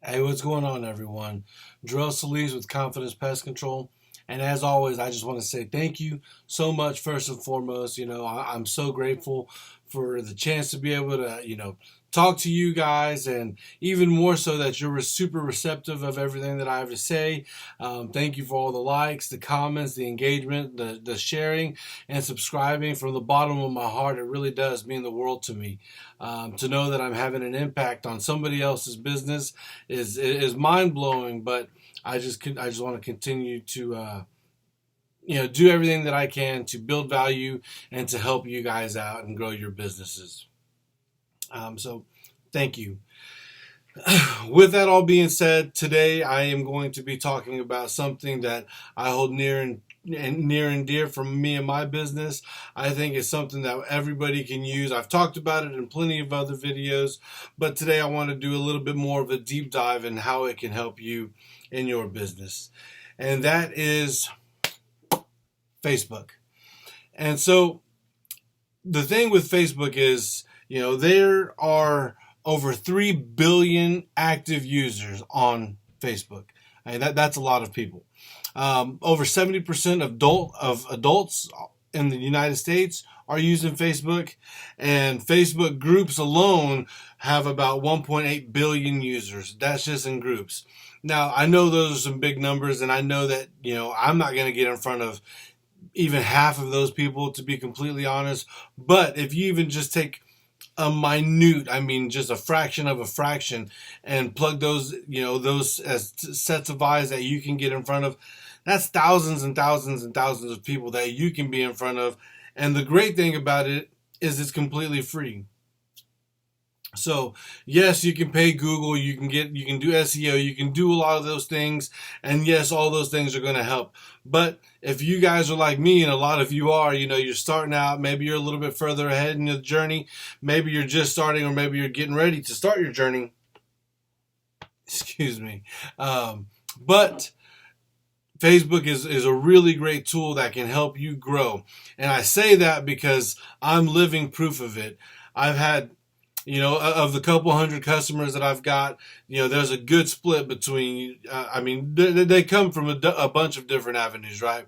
Hey, what's going on, everyone? Jorel.solis with Confidence Pest Control. And as always, I just want to say thank you so much, first and foremost. I'm so grateful for the chance to be able to, talk to you guys, and even more so that you're super receptive of everything that I have to say. Thank you for all the likes, the comments, the engagement, the sharing, and subscribing. From the bottom of my heart, it really does mean the world to me. To know that I'm having an impact on somebody else's business is mind blowing. But I just want to continue to do everything that I can to build value and to help you guys out and grow your businesses. So thank you. With that all being said, today I am going to be talking about something that I hold near and dear from me and my business. I think it's something that everybody can use. I've talked about it in plenty of other videos, but today I want to do a little bit more of a deep dive in how it can help you in your business. And that is Facebook. And so the thing with Facebook is, there are over 3 billion active users on Facebook. That's a lot of people. Over 70% of adults in the United States are using Facebook, and Facebook groups alone have about 1.8 billion users. That's just in groups. Now, I know those are some big numbers, and I know that, I'm not going to get in front of even half of those people, to be completely honest. But if you even just take just a fraction of a fraction, and plug those as sets of eyes that you can get in front of, that's thousands and thousands and thousands of people that you can be in front of. And the great thing about it is it's completely free. So yes, you can pay Google, you can do SEO, you can do a lot of those things, and yes, all those things are going to help. But if you guys are like me, and a lot of you are, you're starting out, maybe you're a little bit further ahead in the journey, maybe you're just starting, or maybe you're getting ready to start your journey. Excuse me. But Facebook is a really great tool that can help you grow. And I say that because I'm living proof of it. I've had, of the couple hundred customers that I've got, there's a good split between, they come from a bunch of different avenues, right?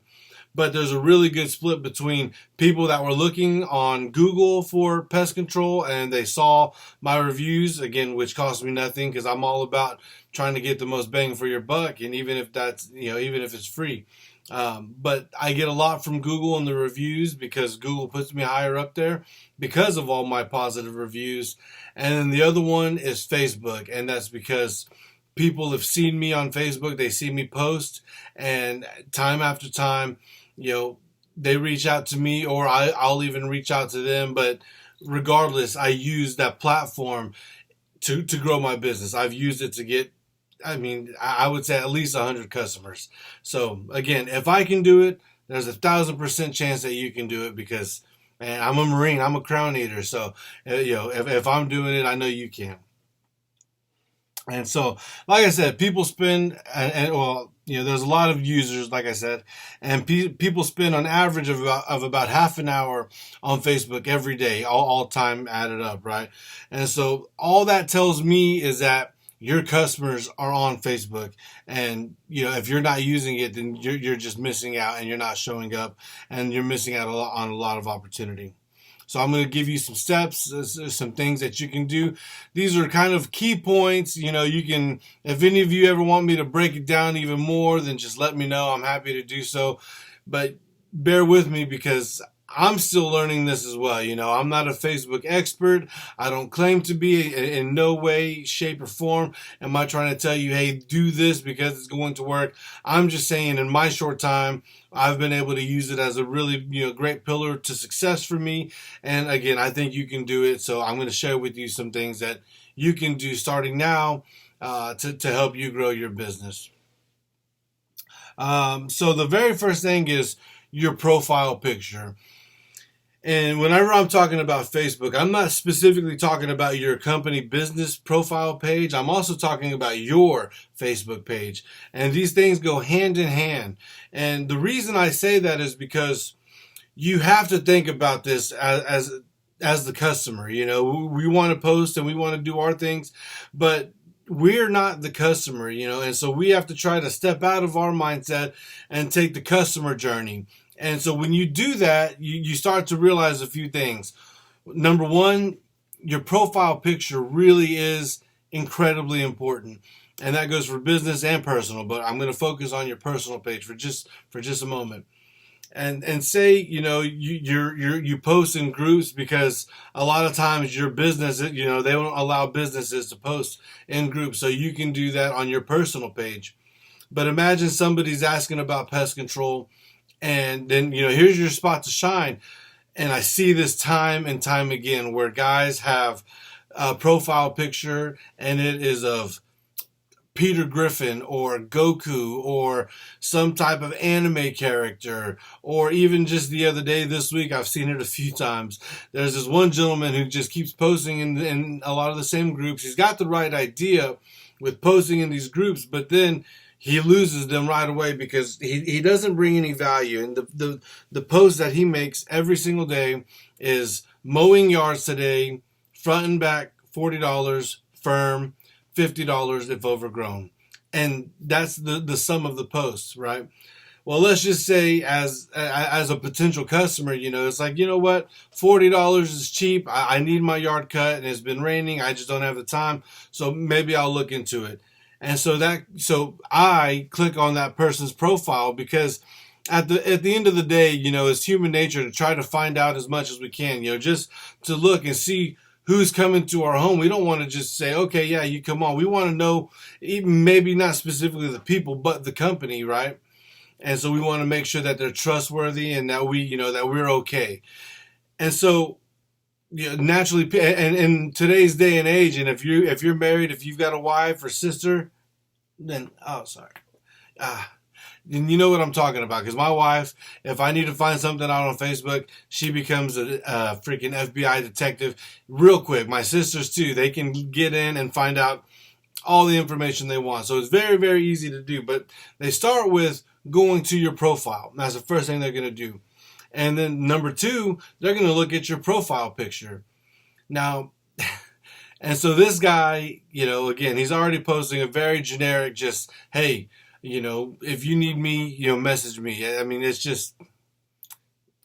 But there's a really good split between people that were looking on Google for pest control, and they saw my reviews, again, which cost me nothing, because I'm all about trying to get the most bang for your buck, and even if it's free. But I get a lot from Google and the reviews, because Google puts me higher up there because of all my positive reviews. And then the other one is Facebook, and that's because people have seen me on Facebook, they see me post, and time after time, they reach out to me, or I'll even reach out to them. But regardless, I use that platform to grow my business. I've used it to get, I would say at least 100 customers. So again, if I can do it, there's 1,000% chance that you can do it, because, man, I'm a Marine, I'm a crown eater. So, if I'm doing it, I know you can. And so, like I said, people spend, there's a lot of users, like I said, and people spend on average of about half an hour on Facebook every day, all time added up, right? And so all that tells me is that your customers are on Facebook, and if you're not using it, then you're just missing out, and you're not showing up, and you're missing out on a lot of opportunity. So I'm going to give you some steps, some things that you can do. These are kind of key points. You can, if any of you ever want me to break it down even more, then just let me know. I'm happy to do so. But bear with me, because I'm still learning this as well. I'm not a Facebook expert. I don't claim to be. In no way, shape, or form am I trying to tell you, hey, do this because it's going to work. I'm just saying, in my short time, I've been able to use it as a really, great pillar to success for me. And again, I think you can do it. So I'm going to share with you some things that you can do starting now to help you grow your business. So the very first thing is your profile picture. And whenever I'm talking about Facebook, I'm not specifically talking about your company business profile page. I'm also talking about your Facebook page. And these things go hand in hand. And the reason I say that is because you have to think about this as the customer. We want to post and we want to do our things, but we're not the customer, and so we have to try to step out of our mindset and take the customer journey. And so when you do that, you start to realize a few things. Number one, your profile picture really is incredibly important. And that goes for business and personal, but I'm going to focus on your personal page for just a moment. And say, you post in groups, because a lot of times your business, they don't allow businesses to post in groups. So you can do that on your personal page. But imagine somebody's asking about pest control, and then, here's your spot to shine. And I see this time and time again where guys have a profile picture and it is of Peter Griffin or Goku or some type of anime character, or even just the other day this week, I've seen it a few times. There's this one gentleman who just keeps posting in a lot of the same groups. He's got the right idea with posting in these groups, but then he loses them right away because he doesn't bring any value. And the post that he makes every single day is mowing yards today, front and back, $40, firm, $50 if overgrown. And that's the sum of the posts, right? Well, let's just say as a potential customer, it's like, you know what, $40 is cheap. I need my yard cut and it's been raining. I just don't have the time. So maybe I'll look into it. And so I click on that person's profile because at the end of the day, it's human nature to try to find out as much as we can, just to look and see who's coming to our home. We don't want to just say, okay, yeah, you come on. We want to know, even maybe not specifically the people, but the company, right? And so we want to make sure that they're trustworthy and that that we're okay. And so, naturally, and in today's day and age, and if you're married, if you've got a wife or sister, then and you know what I'm talking about, because my wife, if I need to find something out on Facebook, she becomes a freaking FBI detective real quick. My sisters too, they can get in and find out all the information they want. So it's very, very easy to do. But they start with going to your profile. That's the first thing they're going to do. And then number two, they're going to look at your profile picture. Now, and so this guy, again, he's already posting a very generic, just, hey, if you need me, message me. I mean, it's just,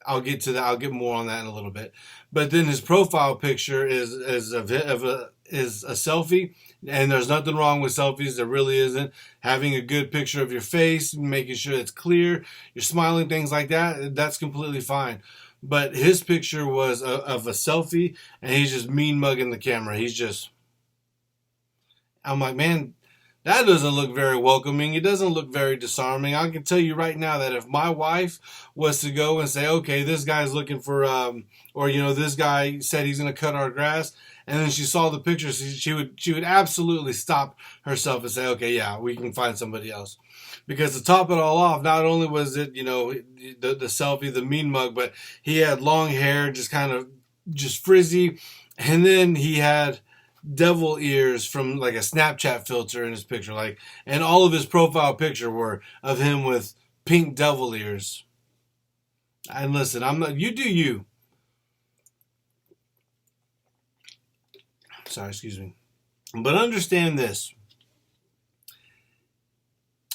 I'll get to that. I'll get more on that in a little bit. But then his profile picture is a selfie, and there's nothing wrong with selfies. There really isn't. Having a good picture of your face, making sure it's clear, you're smiling, things like that, that's completely fine. But his picture was of a selfie, and he's just mean mugging the camera. I'm like, man, that doesn't look very welcoming. It doesn't look very disarming. I can tell you right now that if my wife was to go and say, okay, this guy's looking for, this guy said he's going to cut our grass, and then she saw the picture, she would absolutely stop herself and say, okay, yeah, we can find somebody else. Because to top it all off, not only was it, the selfie, the mean mug, but he had long hair, just frizzy, and then he had devil ears from like a Snapchat filter in his picture, and all of his profile picture were of him with pink devil ears. And listen, I'm not, you do you. Sorry, excuse me. But understand this.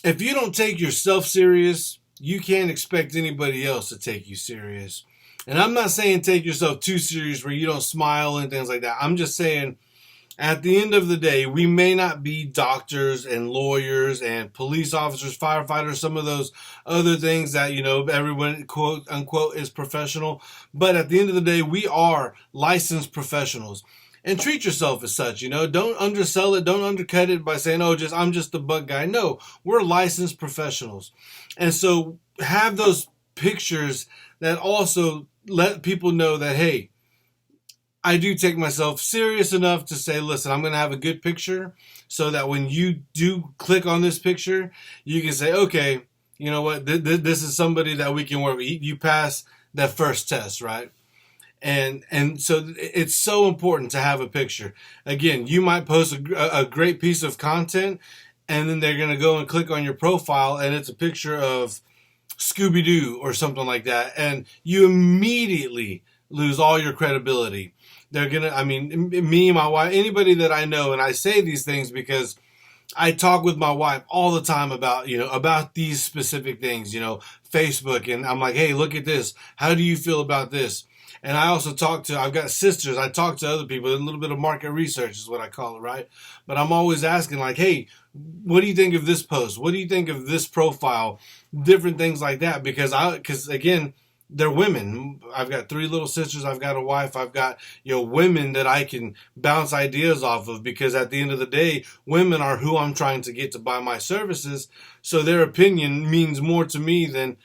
If you don't take yourself serious, you can't expect anybody else to take you serious. And I'm not saying take yourself too serious where you don't smile and things like that. I'm just saying, at the end of the day, we may not be doctors and lawyers and police officers, firefighters, some of those other things that, everyone, quote unquote, is professional. But at the end of the day, we are licensed professionals. And treat yourself as such, Don't undersell it. Don't undercut it by saying, I'm just the bug guy. No, we're licensed professionals. And so have those pictures that also let people know that, hey, I do take myself serious enough to say, listen, I'm going to have a good picture so that when you do click on this picture, you can say, okay, you know what, this is somebody that we can work with. You pass that first test, right? And so it's so important to have a picture. Again, you might post a great piece of content, and then they're going to go and click on your profile, and it's a picture of Scooby-Doo or something like that, and you immediately lose all your credibility. they're gonna, I mean, me, my wife, anybody that I know, and I say these things because I talk with my wife all the time about, about these specific things, Facebook. And I'm like, hey, look at this. How do you feel about this? And I also I've got sisters. I talk to other people. A little bit of market research is what I call it, right? But I'm always asking like, hey, what do you think of this post? What do you think of this profile? Different things like that. Because again, they're women. I've got 3 little sisters. I've got a wife. I've got, women that I can bounce ideas off of, because at the end of the day, women are who I'm trying to get to buy my services. So their opinion means more to me than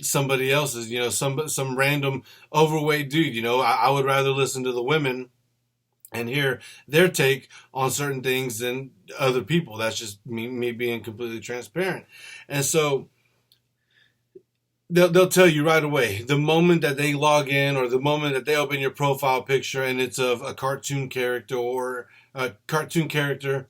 somebody else's, some random overweight dude. I would rather listen to the women and hear their take on certain things than other people. That's just me being completely transparent. And so they'll tell you right away, the moment that they log in or the moment that they open your profile picture and it's of a cartoon character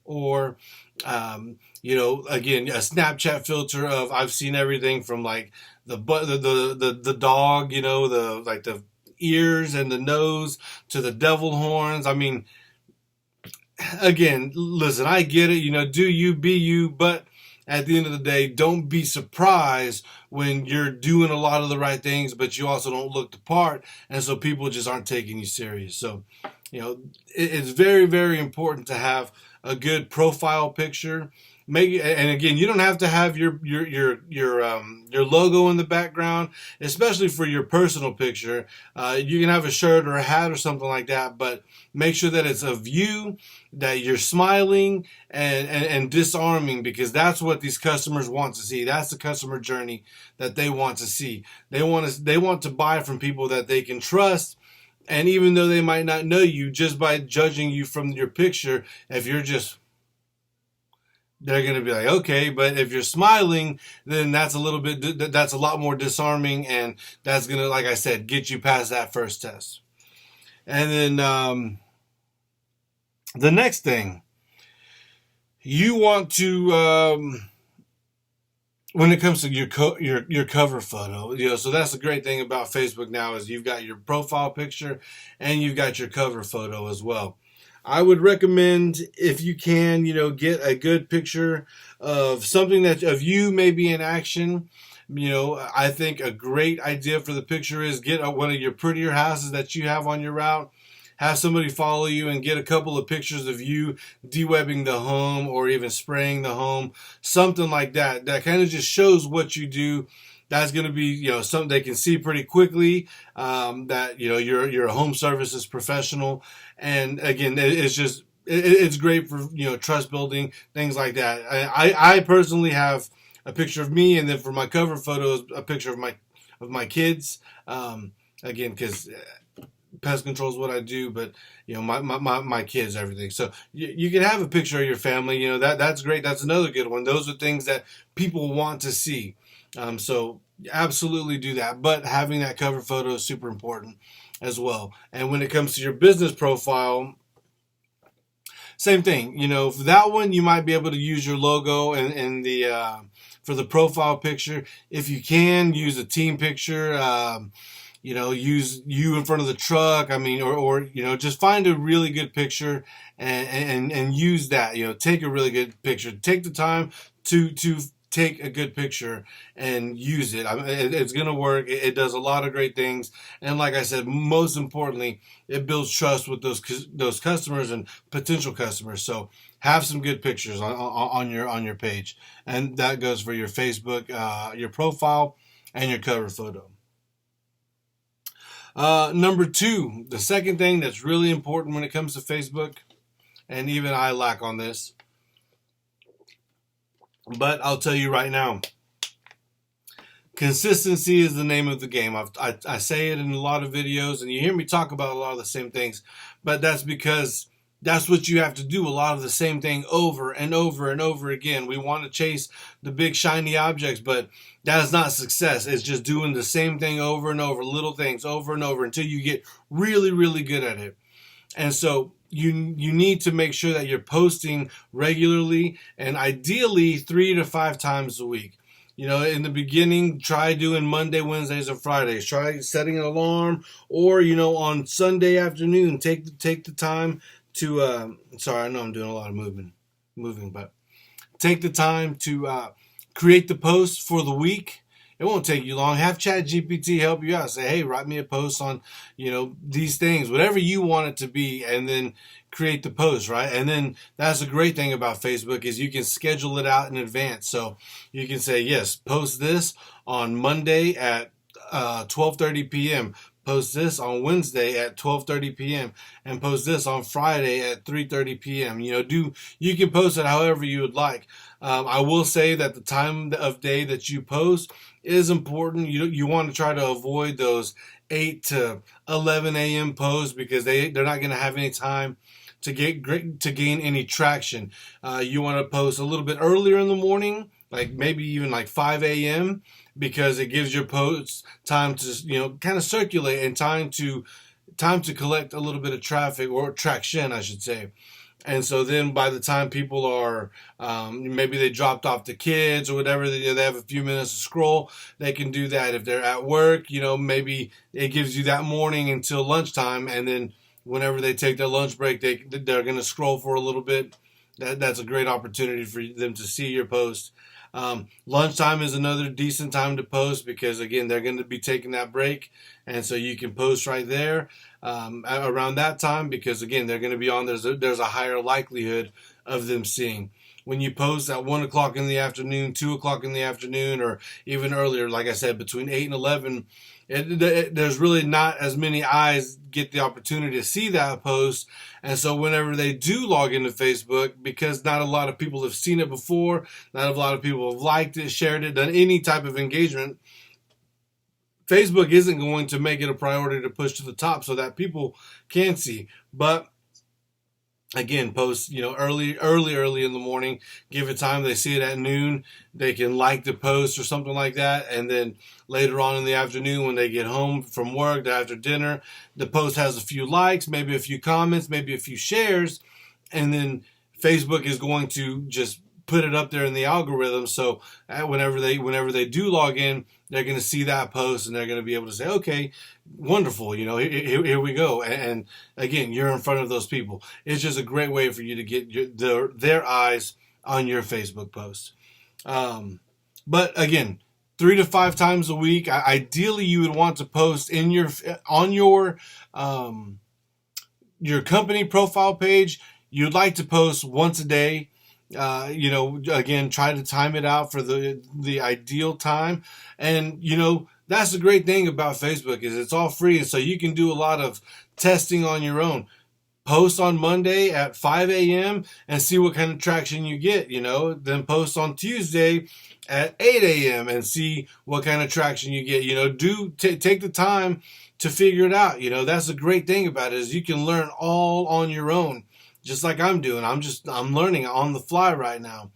or again, a Snapchat filter of, I've seen everything from like the dog, the ears and the nose to the devil horns. I mean, again, listen, I get it, do you, be you, but at the end of the day, don't be surprised when you're doing a lot of the right things, but you also don't look the part, and so people just aren't taking you serious. So, it's very, very important to have a good profile picture. And again, you don't have to have your logo in the background, especially for your personal picture. You can have a shirt or a hat or something like that, but make sure that it's of you, that you're smiling and disarming, because that's what these customers want to see. That's the customer journey that they want to see. They want to buy from people that they can trust. And even though they might not know you, just by judging you from your picture, if you're just, they're going to be like, okay, but if you're smiling, then that's a lot more disarming, and that's going to, like I said, get you past that first test. And then the next thing, you want to, when it comes to your cover photo, so that's the great thing about Facebook now, is you've got your profile picture and you've got your cover photo as well. I would recommend, if you can, get a good picture of something of you maybe in action. I think a great idea for the picture is get one of your prettier houses that you have on your route. Have somebody follow you and get a couple of pictures of you de-webbing the home or even spraying the home. Something like that. That kind of just shows what you do. That's going to be, something they can see pretty quickly, that, you're a home services professional. And again, it's great for, trust building, things like that. I personally have a picture of me, and then for my cover photos, a picture of my kids. Again, because pest control is what I do, but my kids, everything. So you can have a picture of your family. That's great. That's another good one. Those are things that people want to see. So absolutely do that. But having that cover photo is super important as well. And when it comes to your business profile, same thing. For that one, you might be able to use your logo and the for the profile picture. If you can, use a team picture. Use you in front of the truck. I mean, or just find a really good picture and use that. Take a really good picture. Take the time to take a good picture and use it. It's going to work. It does a lot of great things. And like I said, most importantly, it builds trust with those customers and potential customers. So have some good pictures on your page. And that goes for your Facebook, your profile, and your cover photo. Number 2, the second thing that's really important when it comes to Facebook, and even I lack on this, but I'll tell you right now, consistency is the name of the game. I say it in a lot of videos, and you hear me talk about a lot of the same things, but that's because that's what you have to do, a lot of the same thing over and over and over again. We want to chase the big shiny objects, but that is not success. It's just doing the same thing over and over, little things over and over until you get really, really good at it. And so you need to make sure that you're posting regularly, and ideally 3 to 5 times a week. In the beginning, try doing Monday, Wednesdays, and Fridays. Try setting an alarm, or on Sunday afternoon, take the time to. Sorry, I know I'm doing a lot of moving, but take the time to create the post for the week. It won't take you long. Have ChatGPT help you out. Say, hey, write me a post on, these things, whatever you want it to be, and then create the post, right? And then that's a great thing about Facebook is you can schedule it out in advance. So you can say, yes, post this on Monday at 12:30 p.m. Post this on Wednesday at 12:30 p.m. and post this on Friday at 3:30 p.m. You can post it however you would like. I will say that the time of day that you post is important. You want to try to avoid those 8 to 11 a.m. posts because they're not going to have any time to gain any traction. You want to post a little bit earlier in the morning, like maybe even like 5 a.m. because it gives your posts time to kind of circulate and time to collect a little bit of traffic or traction, I should say. And so then by the time people are, maybe they dropped off the kids or whatever, they have a few minutes to scroll, they can do that. If they're at work, maybe it gives you that morning until lunchtime. And then whenever they take their lunch break, they're going to scroll for a little bit. That's a great opportunity for them to see your post. Lunchtime is another decent time to post because, again, they're going to be taking that break. And so you can post right there around that time because, again, they're going to be on. There's a higher likelihood of them seeing. When you post at 1 o'clock in the afternoon, 2 o'clock in the afternoon, or even earlier, like I said, between 8 and 11, there's really not as many eyes get the opportunity to see that post. And so whenever they do log into Facebook, because not a lot of people have seen it before, not a lot of people have liked it, shared it, done any type of engagement, Facebook isn't going to make it a priority to push to the top so that people can see. But again, post, early in the morning, give it time. They see it at noon, they can like the post or something like that. And then later on in the afternoon, when they get home from work, after dinner, the post has a few likes, maybe a few comments, maybe a few shares. And then Facebook is going to just put it up there in the algorithm. So whenever they do log in, they're going to see that post and they're going to be able to say, okay, wonderful, here we go. And again, you're in front of those people. It's just a great way for you to get their eyes on your Facebook post. But again, 3 to 5 times a week. Ideally, you would want to post on your company profile page. You'd like to post once a day. Again, try to time it out for the ideal time. And, that's the great thing about Facebook is it's all free. And so you can do a lot of testing on your own. Post on Monday at 5 a.m. and see what kind of traction you get, then post on Tuesday at 8 a.m. and see what kind of traction you get, take the time to figure it out. That's the great thing about it is you can learn all on your own. Just like I'm doing. I'm learning on the fly right now.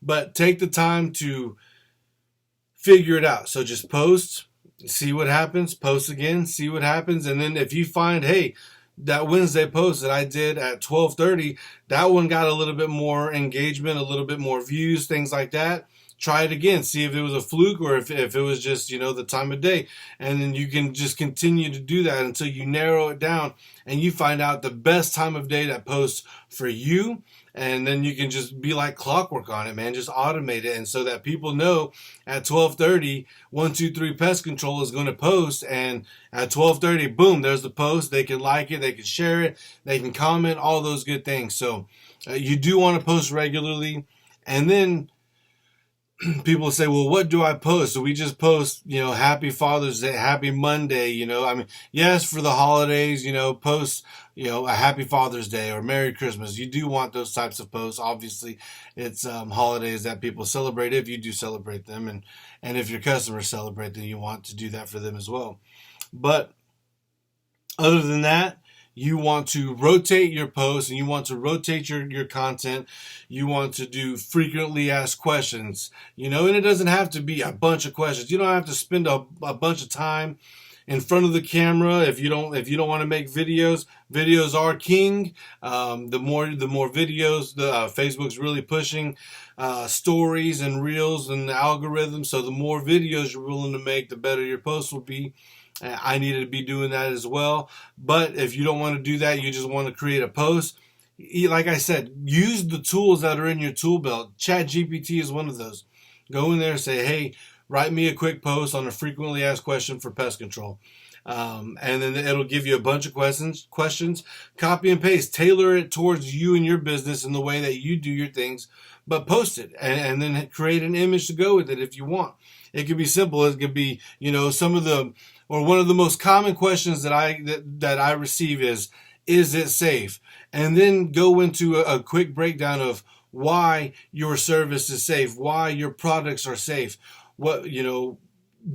But take the time to figure it out. So just post, see what happens, post again, see what happens. And then if you find, hey, that Wednesday post that I did at 12:30, that one got a little bit more engagement, a little bit more views, things like that. Try it again. See if it was a fluke or if it was just, the time of day. And then you can just continue to do that until you narrow it down and you find out the best time of day that posts for you. And then you can just be like clockwork on it, man. Just automate it. And so that people know at 12:30, 123 Pest Control is going to post. And at 12:30, boom, there's the post. They can like it. They can share it. They can comment, all those good things. So you do want to post regularly. And then people say, well, what do I post? So we just post, happy Father's Day, happy Monday, yes, for the holidays, post, a happy Father's Day or Merry Christmas. You do want those types of posts. Obviously, it's holidays that people celebrate if you do celebrate them. And if your customers celebrate, then you want to do that for them as well. But other than that, you want to rotate your posts and you want to rotate your content. You want to do frequently asked questions, and it doesn't have to be a bunch of questions. You don't have to spend a bunch of time, in front of the camera. If you don't want to make videos, videos are king. The more videos, Facebook's really pushing stories and reels and the algorithm. So the more videos you're willing to make, the better your posts will be. I needed to be doing that as well. But if you don't want to do that, you just want to create a post, like I said, use the tools that are in your tool belt. ChatGPT is one of those. Go in there and say, hey, write me a quick post on a frequently asked question for pest control. And then it'll give you a bunch of questions, copy and paste, tailor it towards you and your business in the way that you do your things, but post it and then create an image to go with it if you want. It could be simple. It could be, one of the most common questions that I receive is it safe? And then go into a quick breakdown of why your service is safe, why your products are safe. What, people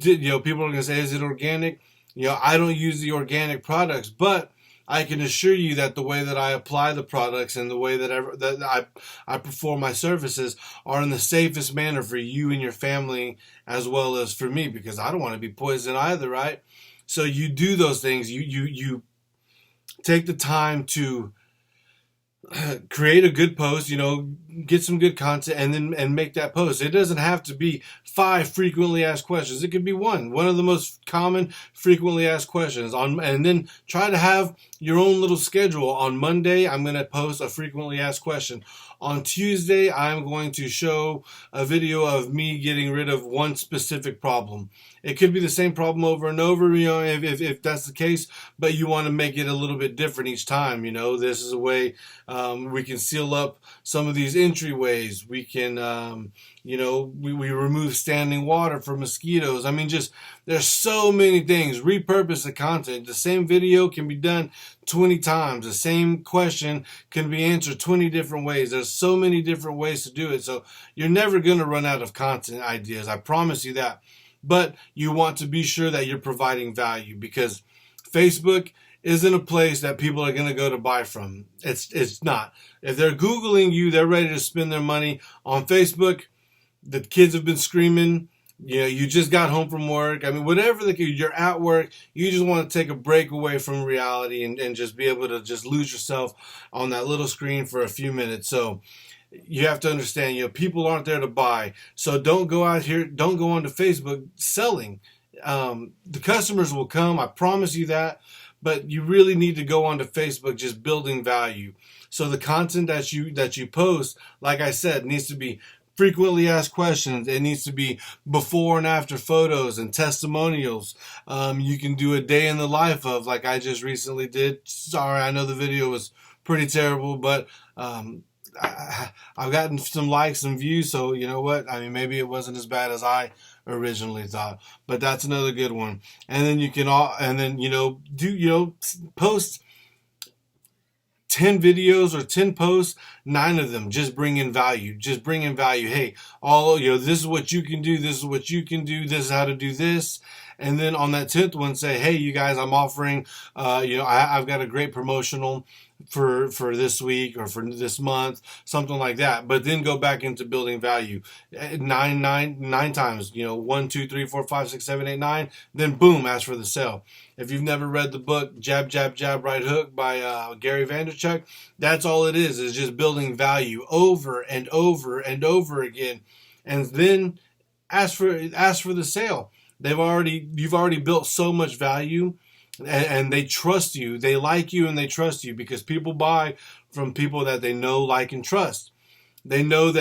are going to say, is it organic? I don't use the organic products, but I can assure you that the way that I apply the products and the way that I perform my services are in the safest manner for you and your family as well as for me, because I don't want to be poisoned either, right? So you do those things. You take the time to create a good post, get some good content and make that post. It doesn't have to be 5 frequently asked questions. It could be one of the most common frequently asked questions and then try to have your own little schedule. On Monday, I'm going to post a frequently asked question. On Tuesday, I'm going to show a video of me getting rid of one specific problem. It could be the same problem over and over, if that's the case, but you want to make it a little bit different each time. This is a way we can seal up some of these entryways. We can, we remove standing water for mosquitoes. There's so many things. Repurpose the content. The same video can be done 20 times. The same question can be answered 20 different ways. There's so many different ways to do it. So you're never going to run out of content ideas. I promise you that. But you want to be sure that you're providing value, because Facebook isn't a place that people are going to go to buy from. It's not. If they're Googling you, they're ready to spend their money. On Facebook, the kids have been screaming. You just got home from work. Whatever you're at work, you just want to take a break away from reality and just be able to just lose yourself on that little screen for a few minutes. So you have to understand, people aren't there to buy. So don't go onto Facebook selling. The customers will come. I promise you that. But you really need to go onto Facebook just building value. So the content that you post, like I said, needs to be frequently asked questions. It needs to be before and after photos and testimonials. You can do a day in the life of, like I just recently did. Sorry, I know the video was pretty terrible, but I've gotten some likes and views, so you know what? Maybe it wasn't as bad as I originally thought, but that's another good one. And then you can post 10 videos or 10 posts, 9 of them just bring in value. Hey, this is what you can do. This is what you can do. This is how to do this. And then on that 10th one, say, hey, you guys, I'm offering, I've got a great promotional for this week or for this month, something like that. But then go back into building value. 9 times, 1, 2, 3, 4, 5, 6, 7, 8, 9. Then boom, ask for the sale. If you've never read the book Jab, Jab, Jab, Right Hook by Gary Vaynerchuk, that's all it is just building value over and over and over again. And then ask for the sale. You've already built so much value, and they trust you. They like you and they trust you, because people buy from people that they know, like, and trust. They know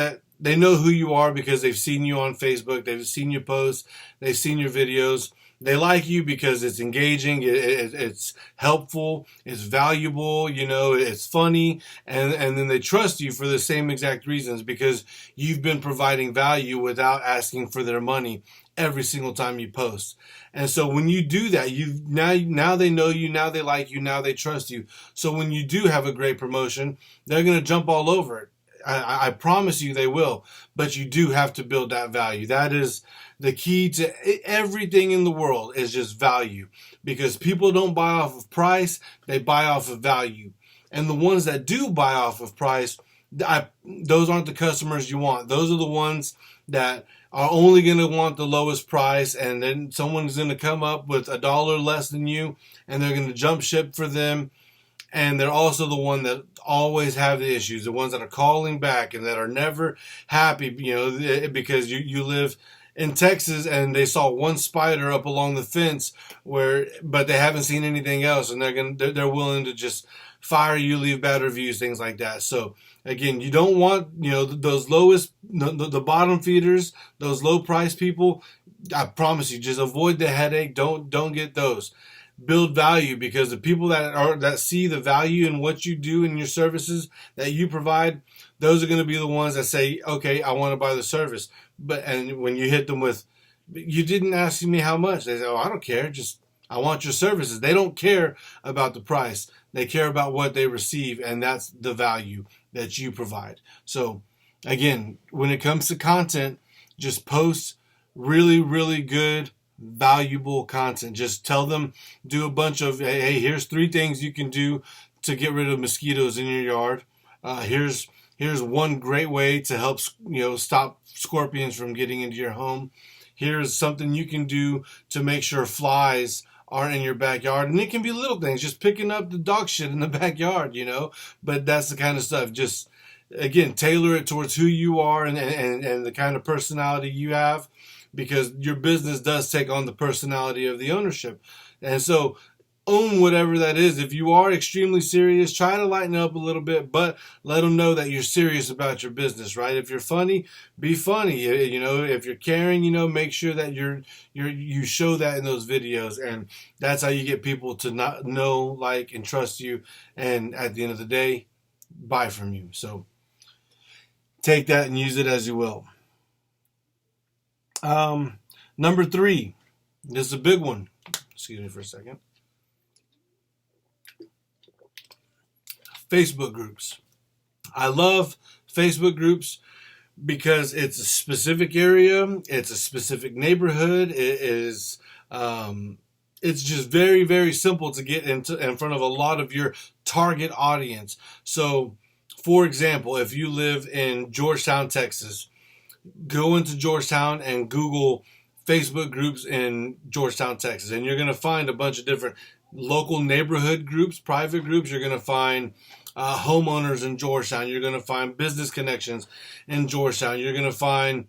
who you are because they've seen you on Facebook. They've seen your posts. They've seen your videos. They like you because it's engaging, it's helpful, it's valuable, it's funny, and then they trust you for the same exact reasons, because you've been providing value without asking for their money every single time you post. And so when you do that, now they know you, now they like you, now they trust you. So when you do have a great promotion, they're going to jump all over it. I promise you they will, but you do have to build that value. That is the key to everything in the world, is just value, because people don't buy off of price, they buy off of value. And the ones that do buy off of price those aren't the customers you want. Those are the ones that are only going to want the lowest price, and then someone's going to come up with $1 less than you, and they're going to jump ship for them. And they're also the one that always have the issues, the ones that are calling back and that are never happy, because you live in Texas and they saw one spider up along the fence but they haven't seen anything else, and they're willing to just fire you, leave bad reviews, things like that. So again, you don't want, those lowest, the bottom feeders, those low price people. I promise you, just avoid the headache. Don't get those. Build value, because the people that see the value in what you do and your services that you provide, those are going to be the ones that say, okay, I want to buy the service. And when you hit them with, you didn't ask me how much, they say, oh, I don't care, just I want your services. They don't care about the price. They care about what they receive, and that's the value that you provide. So again, when it comes to content, just post really, really good, valuable content. Just tell them, do a bunch of, hey, here's 3 things you can do to get rid of mosquitoes in your yard. Here's one great way to help stop scorpions from getting into your home. Here's something you can do to make sure flies aren't in your backyard. And it can be little things, just picking up the dog shit in the backyard, but that's the kind of stuff. Just, again, tailor it towards who you are and the kind of personality you have, because your business does take on the personality of the ownership. And so own whatever that is. If you are extremely serious, try to lighten up a little bit, but let them know that you're serious about your business, right? If you're funny, be funny. If you're caring, make sure that you show that in those videos, and that's how you get people to not know, like, and trust you, and at the end of the day, buy from you. So take that and use it as you will. Number 3, this is a big one. Excuse me for a second. Facebook groups. I love Facebook groups because it's a specific area, it's a specific neighborhood. It's just very, very simple to get in front of a lot of your target audience. So, for example, if you live in Georgetown, Texas, go into Georgetown and Google Facebook groups in Georgetown, Texas, and you're going to find a bunch of different local neighborhood groups, private groups. You're going to find homeowners in Georgetown. You're going to find business connections in Georgetown. You're going to find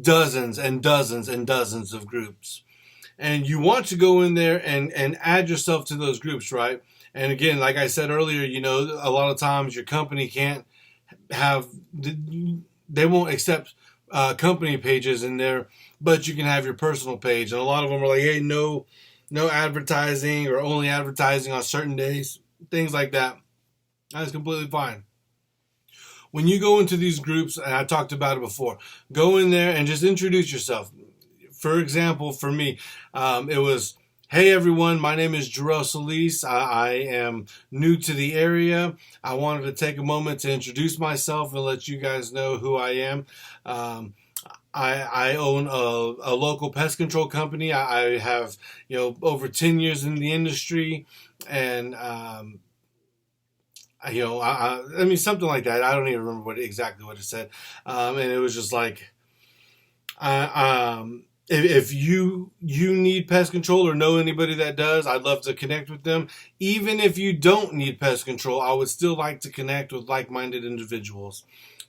dozens and dozens and dozens of groups. And you want to go in there and add yourself to those groups, right? And again, like I said earlier, a lot of times your company can't they won't accept company pages in there, but you can have your personal page. And a lot of them are like, hey, no advertising, or only advertising on certain days, things like that. That's completely fine. When you go into these groups, and I talked about it before, go in there and just introduce yourself. For example, for me, it was, hey everyone, my name is jorel.solis. I am new to the area. I wanted to take a moment to introduce myself and let you guys know who I am. I own a local pest control company. I have over 10 years in the industry, and something like that. I don't even remember exactly what it said, and it was just like, if you need pest control or know anybody that does, I'd love to connect with them. Even if you don't need pest control, I would still like to connect with like-minded individuals.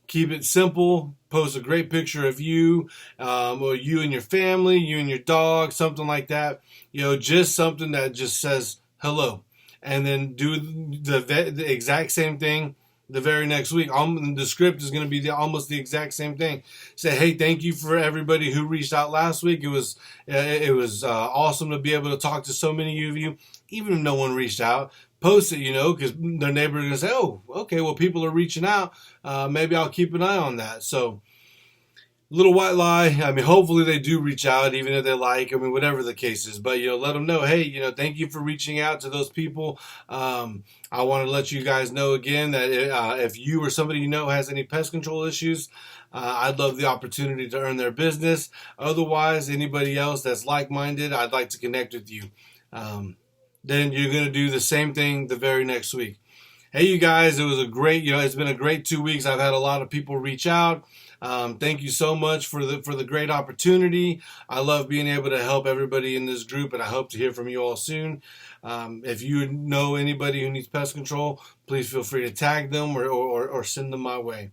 Keep it simple. Post a great picture of you, or you and your family, you and your dog, something like that. Just something that just says hello. And then do the exact same thing the very next week. The script is going to be almost the exact same thing. Say, hey, thank you for everybody who reached out last week. It was awesome to be able to talk to so many of you, even if no one reached out. Post it, because their neighbor is going to say, oh, okay, well, people are reaching out. Maybe I'll keep an eye on that. So, little white lie. Hopefully they do reach out, even if they whatever the case is. But, let them know, hey, thank you for reaching out to those people. I want to let you guys know again that if you or somebody has any pest control issues, I'd love the opportunity to earn their business. Otherwise, anybody else that's like-minded, I'd like to connect with you. Then you're going to do the same thing the very next week. Hey, you guys, it was a great, it's been a great 2 weeks. I've had a lot of people reach out. Thank you so much for the great opportunity. I love being able to help everybody in this group, and I hope to hear from you all soon. If you know anybody who needs pest control, please feel free to tag them or send them my way.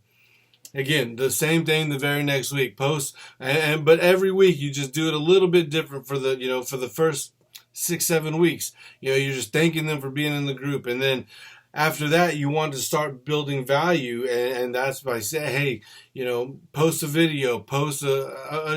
Again, the same thing the very next week. Post, but every week you just do it a little bit different for the first 6-7 weeks. You're just thanking them for being in the group, and then after that, you want to start building value, and that's by saying, hey, post a video, post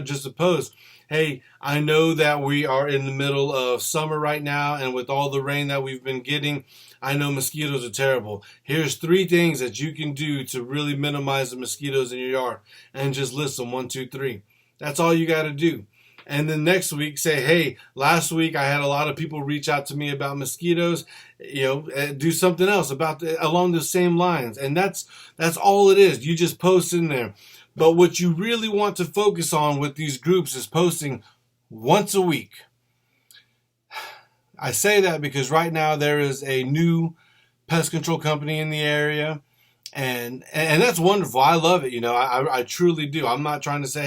just a post. Hey, I know that we are in the middle of summer right now, and with all the rain that we've been getting, I know mosquitoes are terrible. Here's 3 things that you can do to really minimize the mosquitoes in your yard, and just list them 1, 2, 3. That's all you got to do. And then next week say, hey, last week I had a lot of people reach out to me about mosquitoes. Do something else along the same lines. And that's all it is. You just post in there. But what you really want to focus on with these groups is posting once a week. I say that because right now there is a new pest control company in the area. And that's wonderful. I love it. I truly do. I'm not trying to say,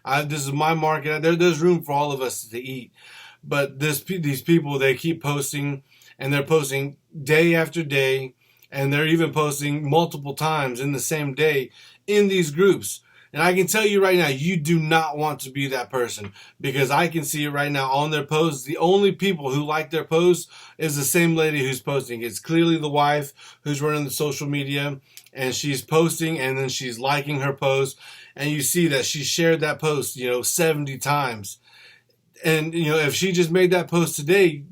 hey, this is my market. There's room for all of us to eat. But these people, they keep posting, and they're posting day after day, and they're even posting multiple times in the same day in these groups. And I can tell you right now, you do not want to be that person, because I can see it right now on their posts. The only people who like their posts is the same lady who's posting. It's clearly the wife who's running the social media, and she's posting, and then she's liking her post, and you see that she shared that post, 70 times. And, if she just made that post today,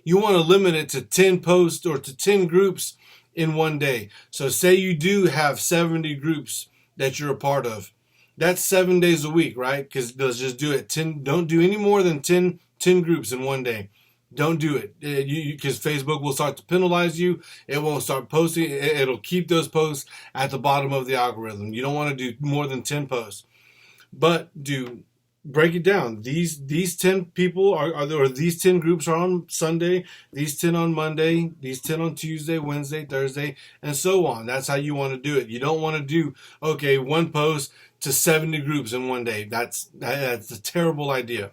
you want to limit it to 10 posts or to 10 groups in one day. So say you do have 70 groups that you're a part of. That's 7 days a week, right? Because let's just do it. 10. Don't do any more than 10 groups in one day. Don't do it, because Facebook will start to penalize you. It won't start posting. It'll keep those posts at the bottom of the algorithm. You don't want to do more than 10 posts. But break it down. These 10 people or these 10 groups are on Sunday, these 10 on Monday, these 10 on Tuesday, Wednesday, Thursday, and so on. That's how you want to do it. You don't want to do, one post to 70 groups in one day. That's a terrible idea.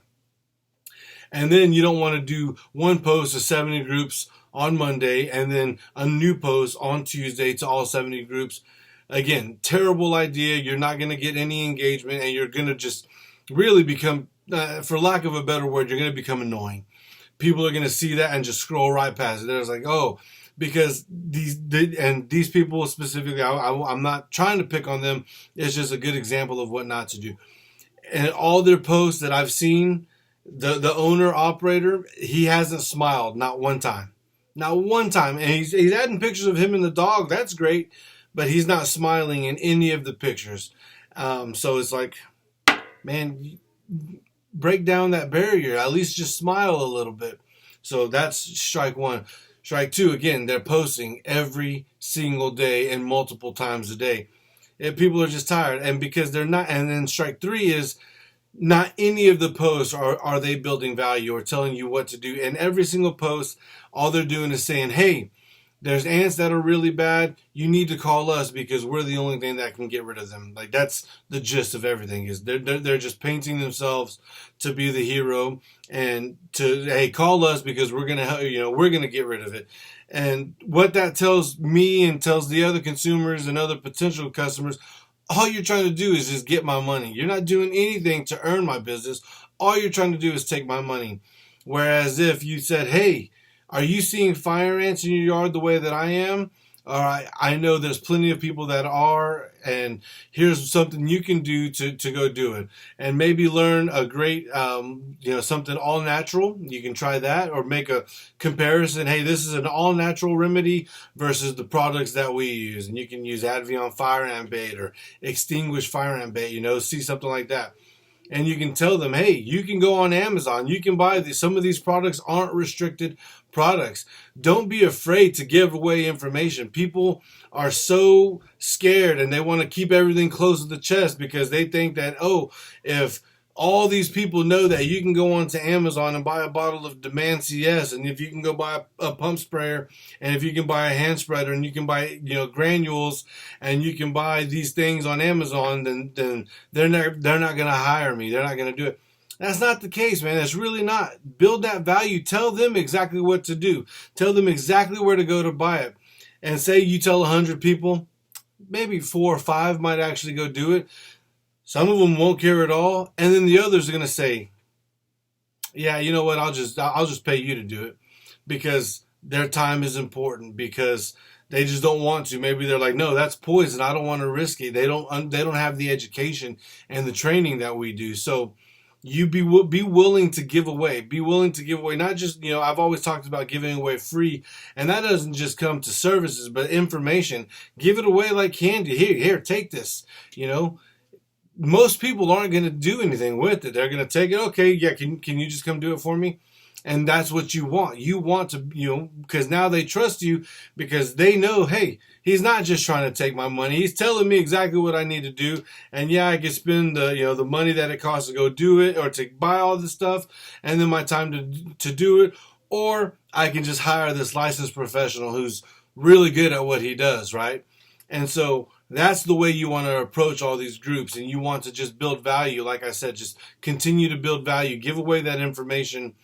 And then you don't want to do one post to 70 groups on Monday and then a new post on Tuesday to all 70 groups. Again, terrible idea. You're not going to get any engagement, and you're going to just really become, for lack of a better word, you're going to become annoying. People are going to see that and just scroll right past it. They're just like, because these people specifically, I'm not trying to pick on them. It's just a good example of what not to do. And all their posts that I've seen, the owner operator, he hasn't smiled not one time. And he's adding pictures of him and the dog. That's great, but he's not smiling in any of the pictures. So it's like, man, break down that barrier. At least just smile a little bit. So that's strike 1. Strike 2, again, they're posting every single day and multiple times a day. And people are just tired, and because they're not. And then strike 3 is, not any of the posts are they building value or telling you what to do. And every single post, all they're doing is saying, hey, there's ants that are really bad. You need to call us because we're the only thing that can get rid of them. Like, that's the gist of everything. Is they're just painting themselves to be the hero and to, hey, call us because we're gonna get rid of it. And what that tells me and tells the other consumers and other potential customers, all you're trying to do is just get my money. You're not doing anything to earn my business. All you're trying to do is take my money. Whereas if you said, hey, are you seeing fire ants in your yard the way that I am? All right, I know there's plenty of people that are, and here's something you can do to go do it. And maybe learn a great, something all natural. You can try that, or make a comparison. Hey, this is an all natural remedy versus the products that we use. And you can use Advion fire ant bait or Extinguish fire ant bait, see something like that. And you can tell them, hey, you can go on Amazon. You can buy these. Some of these products aren't restricted products. Don't be afraid to give away information. People are so scared and they want to keep everything close to the chest because they think that, if all these people know that you can go onto Amazon and buy a bottle of Demand CS, and if you can go buy a pump sprayer, and if you can buy a hand spreader, and you can buy granules, and you can buy these things on Amazon, then they're not going to hire me. They're not going to do it. That's not the case, man. That's really not. Build that value. Tell them exactly what to do. Tell them exactly where to go to buy it. And say you tell 100 people, maybe 4 or 5 might actually go do it. Some of them won't care at all, and then the others are going to say, "Yeah, you know what? I'll just pay you to do it," because their time is important, because they just don't want to. Maybe they're like, "No, that's poison. I don't want to risk it." They don't have the education and the training that we do. So you be willing to give away. Be willing to give away. Not just, I've always talked about giving away free, and that doesn't just come to services, but information. Give it away like candy. Here, take this. Most people aren't going to do anything with it. They're going to take it. Okay, yeah, can you just come do it for me? And that's what you want. You want to, because now they trust you, because they know, hey, he's not just trying to take my money. He's telling me exactly what I need to do. And yeah, I can spend the money that it costs to go do it, or to buy all this stuff, and then my time to do it. Or I can just hire this licensed professional who's really good at what he does, right? And so that's the way you want to approach all these groups, and you want to just build value. Like I said, just continue to build value, give away that information,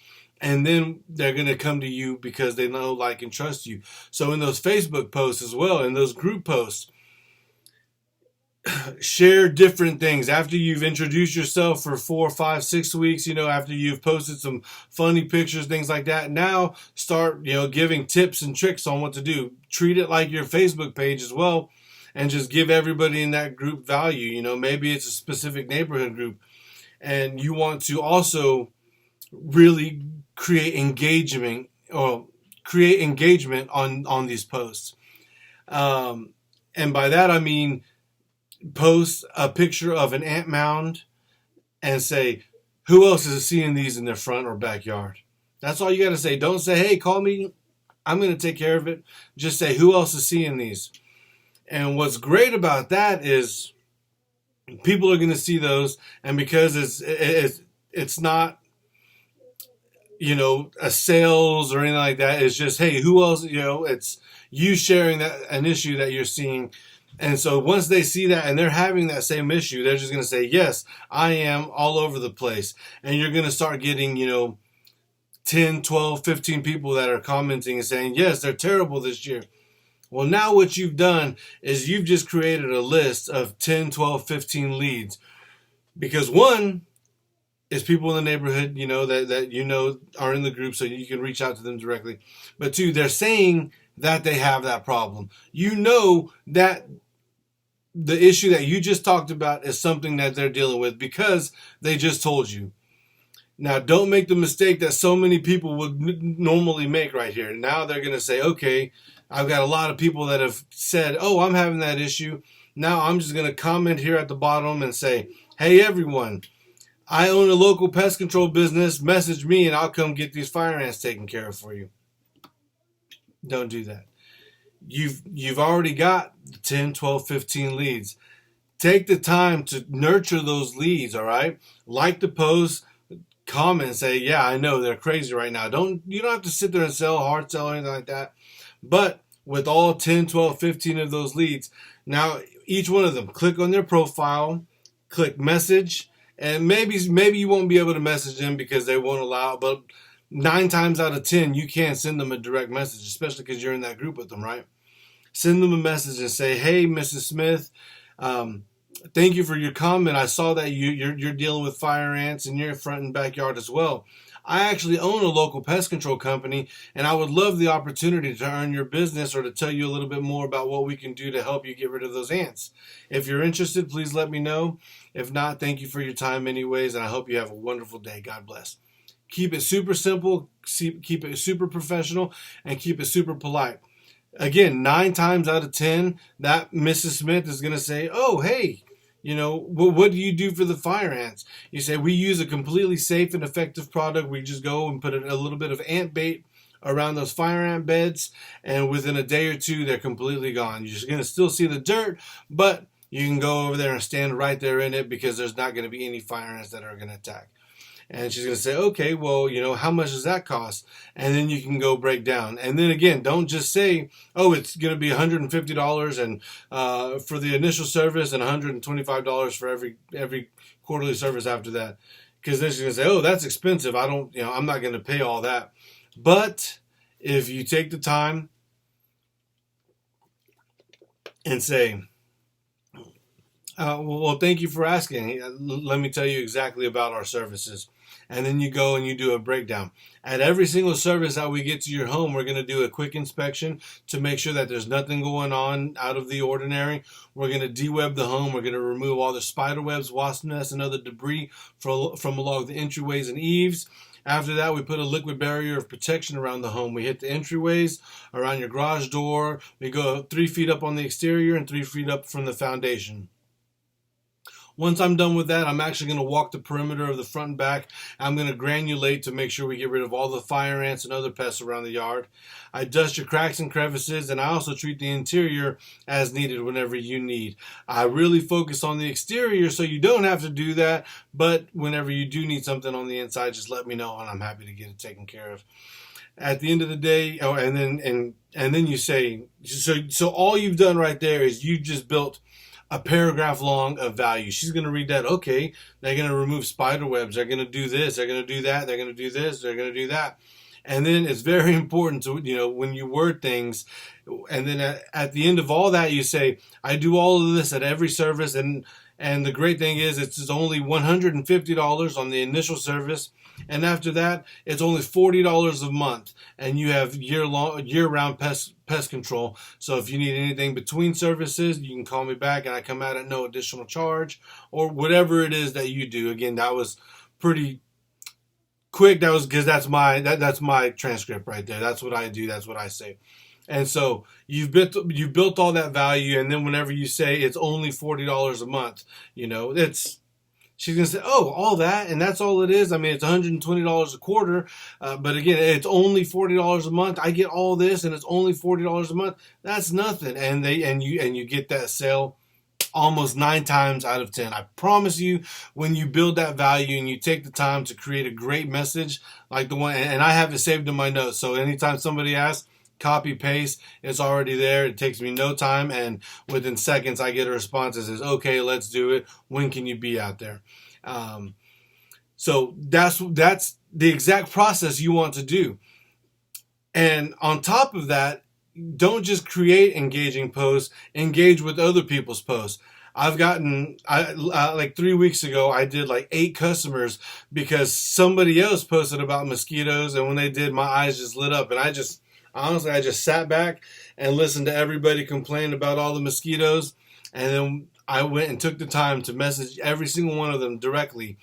and then they're going to come to you because they know, like, and trust you. So in those Facebook posts as well, in those group posts, share different things after you've introduced yourself for 4, 5, 6 weeks, after you've posted some funny pictures, things like that. Now start, giving tips and tricks on what to do. Treat it like your Facebook page as well, and just give everybody in that group value. Maybe it's a specific neighborhood group, and you want to also really create engagement on these posts. And by that I mean, post a picture of an ant mound and say, who else is seeing these in their front or backyard? That's all you got to say. Don't say, hey, call me, I'm going to take care of it. Just say, who else is seeing these? And what's great about that is people are going to see those, and because it's not, a sales or anything like that. It's just, hey, who else? It's you sharing an issue that you're seeing. And so once they see that and they're having that same issue, they're just going to say, yes, I am, all over the place. And you're going to start getting, 10, 12, 15 people that are commenting and saying, yes, they're terrible this year. Well, now what you've done is you've just created a list of 10, 12, 15 leads. Because one is people in the neighborhood, that are in the group, so you can reach out to them directly. But two, they're saying that they have that problem. That the issue that you just talked about is something that they're dealing with because they just told you. Now, don't make the mistake that so many people would normally make right here. Now they're going to say, okay, I've got a lot of people that have said, oh, I'm having that issue. Now I'm just going to comment here at the bottom and say, hey, everyone, I own a local pest control business. Message me and I'll come get these fire ants taken care of for you. Don't do that. You've already got 10, 12, 15 leads. Take the time to nurture those leads, all right? Like the post, comment, say, yeah, I know they're crazy right now. You don't have to sit there and hard sell or anything like that. But with all 10, 12, 15 of those leads, now each one of them, click on their profile, click message, and maybe you won't be able to message them because they won't allow it, but 9 times out of 10, you can send them a direct message, especially because you're in that group with them, right? Send them a message and say, hey, Mrs. Smith, thank you for your comment. I saw that you're dealing with fire ants in your front and backyard as well. I actually own a local pest control company, and I would love the opportunity to earn your business or to tell you a little bit more about what we can do to help you get rid of those ants. If you're interested, please let me know. If not, thank you for your time anyways, and I hope you have a wonderful day. God bless. Keep it super simple, keep it super professional, and keep it super polite. Again, 9 times out of 10, that Mrs. Smith is going to say, oh, hey, what do you do for the fire ants? You say, we use a completely safe and effective product. We just go and put a little bit of ant bait around those fire ant beds, and within a day or two, they're completely gone. You're going to still see the dirt, but you can go over there and stand right there in it because there's not going to be any fire ants that are going to attack. And she's going to say, okay, well, how much does that cost? And then you can go break down. And then again, don't just say, oh, it's going to be $150 and for the initial service and $125 for every quarterly service after that. Because then she's going to say, oh, that's expensive. I'm not going to pay all that. But if you take the time and say, well, thank you for asking. Let me tell you exactly about our services. And then you go and you do a breakdown. At every single service that we get to your home, we're going to do a quick inspection to make sure that there's nothing going on out of the ordinary. We're going to de-web the home. We're going to remove all the spider webs, wasp nests, and other debris from along the entryways and eaves. After that, we put a liquid barrier of protection around the home. We hit the entryways, around your garage door. We go 3 feet up on the exterior and 3 feet up from the foundation. Once I'm done with that, I'm actually going to walk the perimeter of the front and back. I'm going to granulate to make sure we get rid of all the fire ants and other pests around the yard. I dust your cracks and crevices, and I also treat the interior as needed whenever you need. I really focus on the exterior so you don't have to do that, but whenever you do need something on the inside, just let me know, and I'm happy to get it taken care of. At the end of the day, and then you say, so all you've done right there is you just built a paragraph long of value. She's going to read that. Okay, they're going to remove spider webs. They're going to do this. They're going to do that. They're going to do this. They're going to do that. And then it's very important to, when you word things, and then at the end of all that, you say, I do all of this at every service. And the great thing is it's only $150 on the initial service. And after that, it's only $40 a month, and you have year-round pest control. So if you need anything between services, you can call me back, and I come out at no additional charge, or whatever it is that you do. Again, that was pretty quick. That was because that's my transcript right there. That's what I do. That's what I say. And so you've built all that value, and then whenever you say it's only $40 a month, she's going to say, oh, all that, and that's all it is. I mean, it's $120 a quarter, but again, it's only $40 a month. I get all this, and it's only $40 a month. That's nothing, and you get that sale almost 9 times out of 10. I promise you, when you build that value and you take the time to create a great message like the one, and I have it saved in my notes, so anytime somebody asks, copy paste, it's already there. It takes me no time, and within seconds I get a response that says, okay, let's do it. When can you be out there? So that's the exact process you want to do. And on top of that, don't just create engaging posts, engage with other people's posts. I've gotten, like 3 weeks ago, I did like 8 customers because somebody else posted about mosquitoes, and when they did, my eyes just lit up, and I just sat back and listened to everybody complain about all the mosquitoes. And then I went and took the time to message every single one of them directly.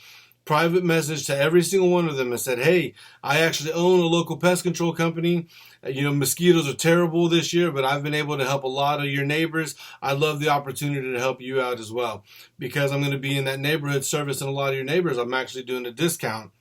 Private message to every single one of them and said, hey, I actually own a local pest control company. Mosquitoes are terrible this year, but I've been able to help a lot of your neighbors. I'd love the opportunity to help you out as well. Because I'm going to be in that neighborhood servicing a lot of your neighbors, I'm actually doing a discount.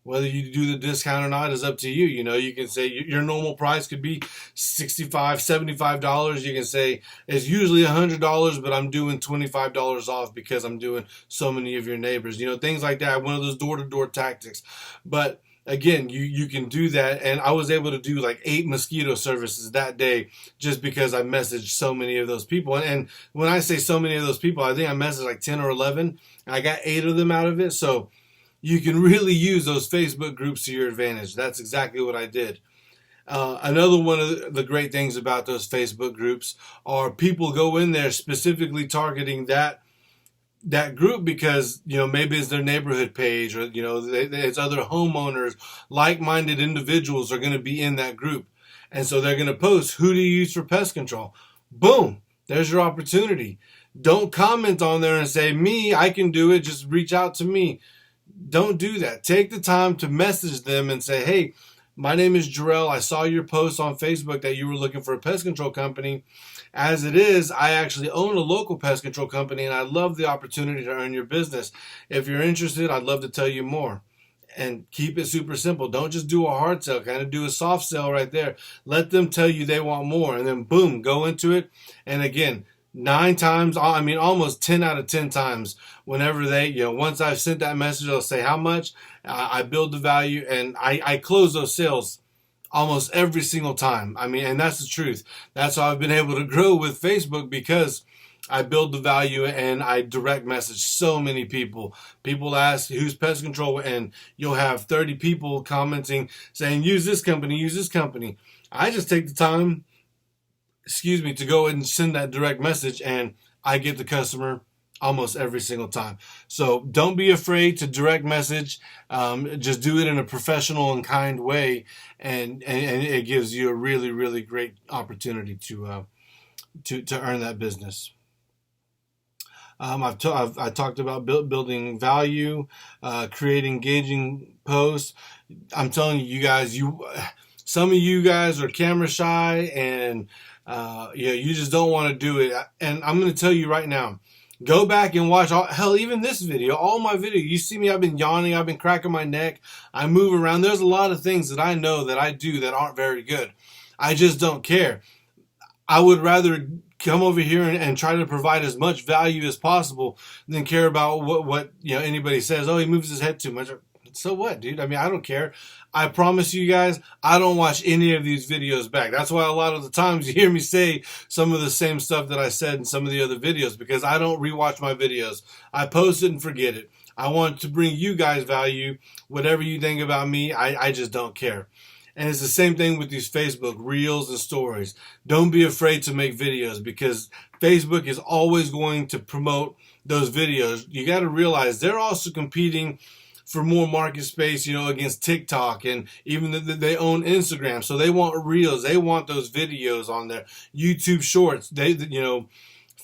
Whether you do the discount or not is up to you. You can say your normal price could be $65, $75. You can say it's usually $100, but I'm doing $25 off because I'm doing so many of your neighbors. Things like that. One of those door-to-door tactics. But again, you can do that. And I was able to do like 8 mosquito services that day just because I messaged so many of those people. And when I say so many of those people, I think I messaged like 10 or 11. And I got 8 of them out of it. So you can really use those Facebook groups to your advantage. That's exactly what I did. Another one of the great things about those Facebook groups are people go in there specifically targeting that group because, maybe it's their neighborhood page or, it's other homeowners, like-minded individuals are going to be in that group. And so they're going to post, who do you use for pest control? Boom, there's your opportunity. Don't comment on there and say, me, I can do it, just reach out to me. Don't do that. Take the time to message them and say, hey, my name is Jorel. I saw your post on Facebook that you were looking for a pest control company. As it is, I actually own a local pest control company, and I love the opportunity to earn your business. If you're interested, I'd love to tell you more. And keep it super simple. Don't just do a hard sell. Kind of do a soft sell right there. Let them tell you they want more, and then boom, go into it. And again, 9 times, I mean, almost 10 out of 10 times, whenever they, once I've sent that message, they'll say how much, I build the value, and I close those sales almost every single time. I mean, and that's the truth. That's how I've been able to grow with Facebook, because I build the value and I direct message so many people. People ask who's pest control, and you'll have 30 people commenting saying use this company, use this company. I just take the time, to go and send that direct message, and I get the customer almost every single time. So don't be afraid to direct message. Just do it in a professional and kind way, and it gives you a really, really great opportunity to earn that business. I talked about building value, creating engaging posts. I'm telling you, guys, some of you guys are camera shy, and you just don't want to do it. And I'm going to tell you right now, go back and watch even this video, all my videos. You see me, I've been yawning, I've been cracking my neck, I move around. There's a lot of things that I know that I do that aren't very good. I just don't care. I would rather come over here and try to provide as much value as possible than care about what anybody says. Oh, he moves his head too much. So what, dude? I mean, I don't care. I promise you guys, I don't watch any of these videos back. That's why a lot of the times you hear me say some of the same stuff that I said in some of the other videos, because I don't rewatch my videos. I post it and forget it. I want to bring you guys value. Whatever you think about me, I just don't care. And it's the same thing with these Facebook Reels and Stories. Don't be afraid to make videos, because Facebook is always going to promote those videos. You got to realize they're also competing for more market space, against TikTok, and even they own Instagram. So they want Reels. They want those videos on there. YouTube Shorts.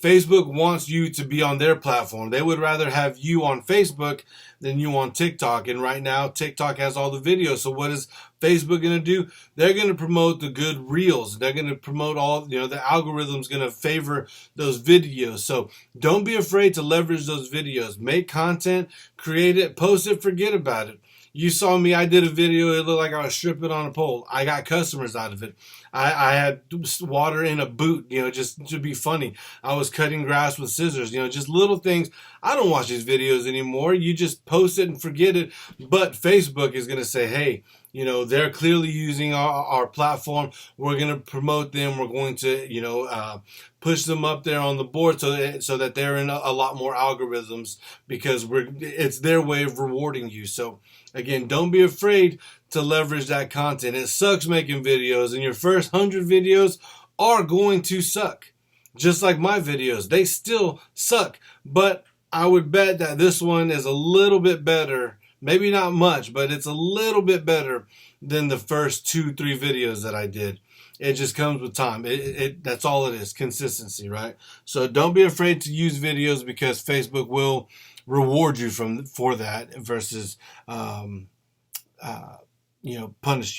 Facebook wants you to be on their platform. They would rather have you on Facebook than you on TikTok. And right now, TikTok has all the videos. So what is Facebook going to do? They're going to promote the good Reels. They're going to promote the algorithm's going to favor those videos. So don't be afraid to leverage those videos. Make content, create it, post it, forget about it. You saw me, I did a video, it looked like I was stripping on a pole. I got customers out of it. I had water in a boot, just to be funny. I was cutting grass with scissors, just little things. I don't watch these videos anymore. You just post it and forget it. But Facebook is going to say, hey, they're clearly using our platform. We're going to promote them. We're going to, push them up there on the board so that they're in a lot more algorithms, because it's their way of rewarding you. So again, don't be afraid to leverage that content. It sucks making videos, and your first 100 videos are going to suck. Just like my videos, they still suck. But I would bet that this one is a little bit better. Maybe not much, but it's a little bit better than the first 2-3 videos that I did. It just comes with time. That's all it is, consistency, right? So don't be afraid to use videos, because Facebook will reward you for that versus punish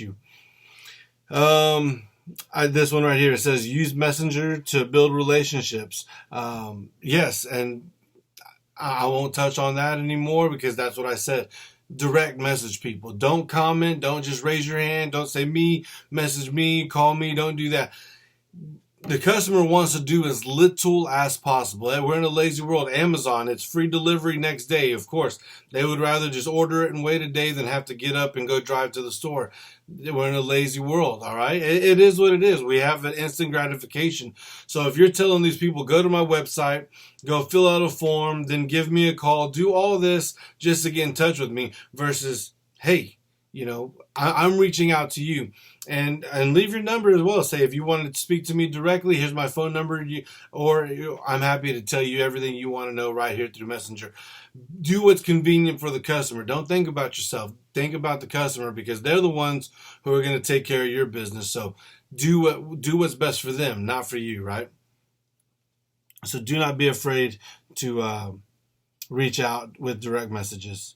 you. This one right here, it says use Messenger to build relationships. Yes, and I won't touch on that anymore, because that's what I said. Direct message people. Don't comment. Don't just raise your hand. Don't say me, message me, call me. Don't do that. The customer wants to do as little as possible. We're in a lazy world. Amazon, it's free delivery next day. Of course, they would rather just order it and wait a day than have to get up and go drive to the store. We're in a lazy world, all right? It is what it is. We have an instant gratification. So if you're telling these people, go to my website, go fill out a form, then give me a call, do all this just to get in touch with me, versus, hey, I'm reaching out to you, and leave your number as well. Say, if you wanted to speak to me directly, here's my phone number, I'm happy to tell you everything you want to know right here through Messenger. Do what's convenient for the customer. Don't think about yourself. Think about the customer, because they're the ones who are going to take care of your business. So do what's best for them, not for you, right? So do not be afraid to reach out with direct messages.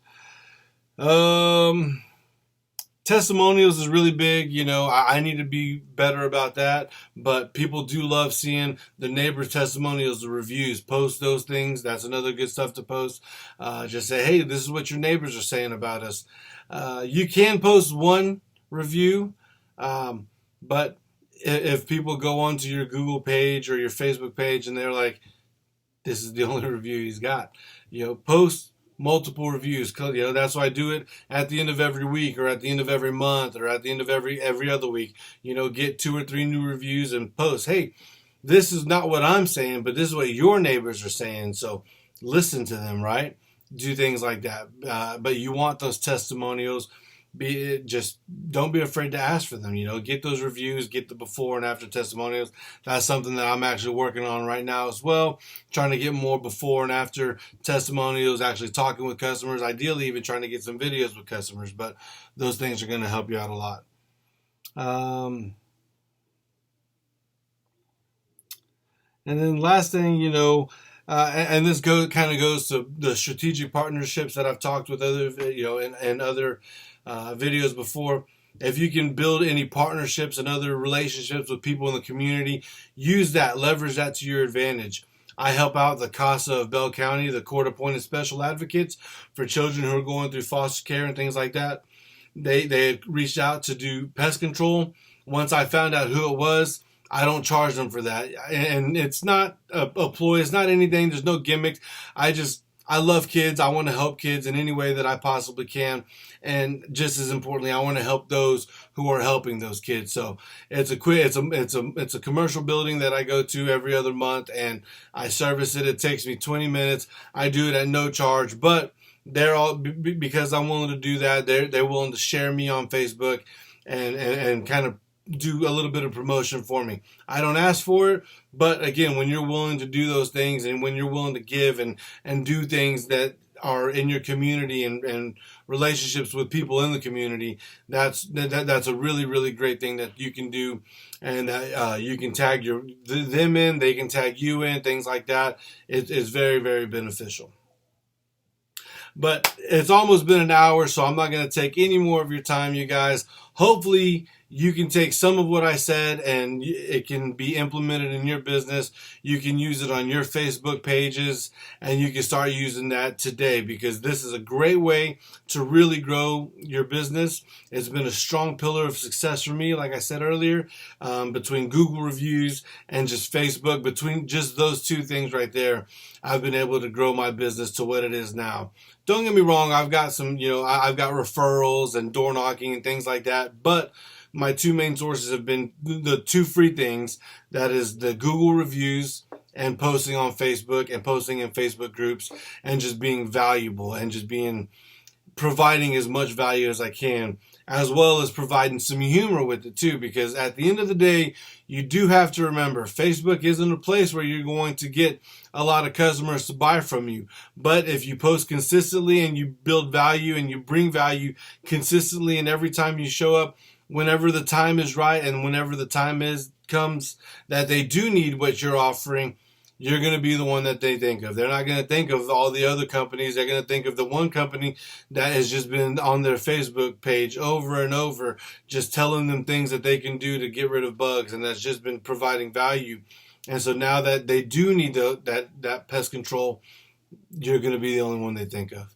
Testimonials is really big. I need to be better about that, but people do love seeing the neighbors' testimonials, the reviews. Post those things. That's another good stuff to post. Just say, hey, this is what your neighbors are saying about us. You can post one review, but if people go onto your Google page or your Facebook page and they're like, this is the only review he's got, post multiple reviews. That's why I do it at the end of every week, or at the end of every month, or at the end of every other week. Get 2 or 3 new reviews and post, hey, this is not what I'm saying, but this is what your neighbors are saying. So listen to them, right? Do things like that. But you want those testimonials. Just don't be afraid to ask for them. Get those reviews, get the before and after testimonials. That's something that I'm actually working on right now as well. Trying to get more before and after testimonials, actually talking with customers, ideally even trying to get some videos with customers, but those things are going to help you out a lot. And then last thing, and this kind of goes to the strategic partnerships that I've talked with other, and other videos before. If you can build any partnerships and other relationships with people in the community, use that, leverage that to your advantage. I help out the CASA of Bell County, the court-appointed special advocates for children who are going through foster care and things like that. They had reached out to do pest control. Once I found out who it was, I don't charge them for that. And it's not a ploy. It's not anything. There's no gimmicks. I love kids. I want to help kids in any way that I possibly can. And just as importantly, I want to help those who are helping those kids. So it's a commercial building that I go to every other month, and I service it. It takes me 20 minutes. I do it at no charge, but they're all, because I'm willing to do that, they're willing to share me on Facebook and kind of do a little bit of promotion for me. I don't ask for it, but again, when you're willing to do those things, and when you're willing to give and do things that are in your community and relationships with people in the community, that's a really, really great thing that you can do, and that you can tag them in, they can tag you in, things like that. It's very, very beneficial. But it's almost been an hour, so I'm not going to take any more of your time, you guys. Hopefully you can take some of what I said and it can be implemented in your business. You can use it on your Facebook pages, and you can start using that today, because this is a great way to really grow your business. It's been a strong pillar of success for me, like I said earlier, between Google reviews and just Facebook. Between just those 2 things right there, I've been able to grow my business to what it is now. Don't get me wrong, I've got some, I've got referrals and door knocking and things like that, but my 2 main sources have been the 2 free things. That is the Google reviews and posting on Facebook and posting in Facebook groups, and just being valuable and just providing as much value as I can, as well as providing some humor with it too, because at the end of the day, you do have to remember, Facebook isn't a place where you're going to get a lot of customers to buy from you. But if you post consistently and you build value and you bring value consistently, and every time you show up, whenever the time is right and whenever the time comes that they do need what you're offering, you're going to be the one that they think of. They're not going to think of all the other companies. They're going to think of the one company that has just been on their Facebook page over and over, just telling them things that they can do to get rid of bugs, and that's just been providing value. And so now that they do need that pest control, you're going to be the only one they think of.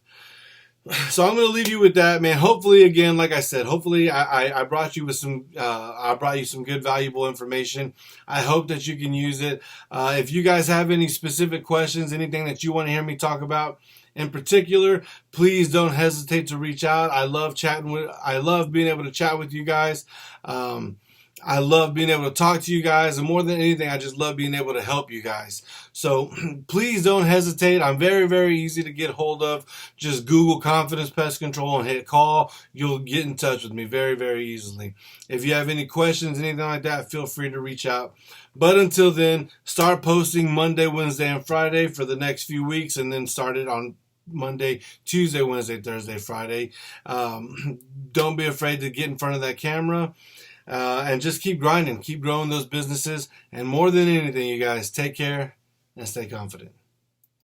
So I'm going to leave you with that, man. Hopefully, again, like I said, hopefully I brought you some good, valuable information. I hope that you can use it. If you guys have any specific questions, anything that you want to hear me talk about in particular, please don't hesitate to reach out. I love being able to chat with you guys. I love being able to talk to you guys, and more than anything, I just love being able to help you guys. So please don't hesitate. I'm very, very easy to get hold of. Just Google Confidence Pest Control and hit call. You'll get in touch with me very, very easily. If you have any questions, anything like that, feel free to reach out. But until then, start posting Monday, Wednesday, and Friday for the next few weeks, and then start it on Monday, Tuesday, Wednesday, Thursday, Friday. Don't be afraid to get in front of that camera. And just keep grinding, keep growing those businesses. And more than anything, you guys, take care and stay confident.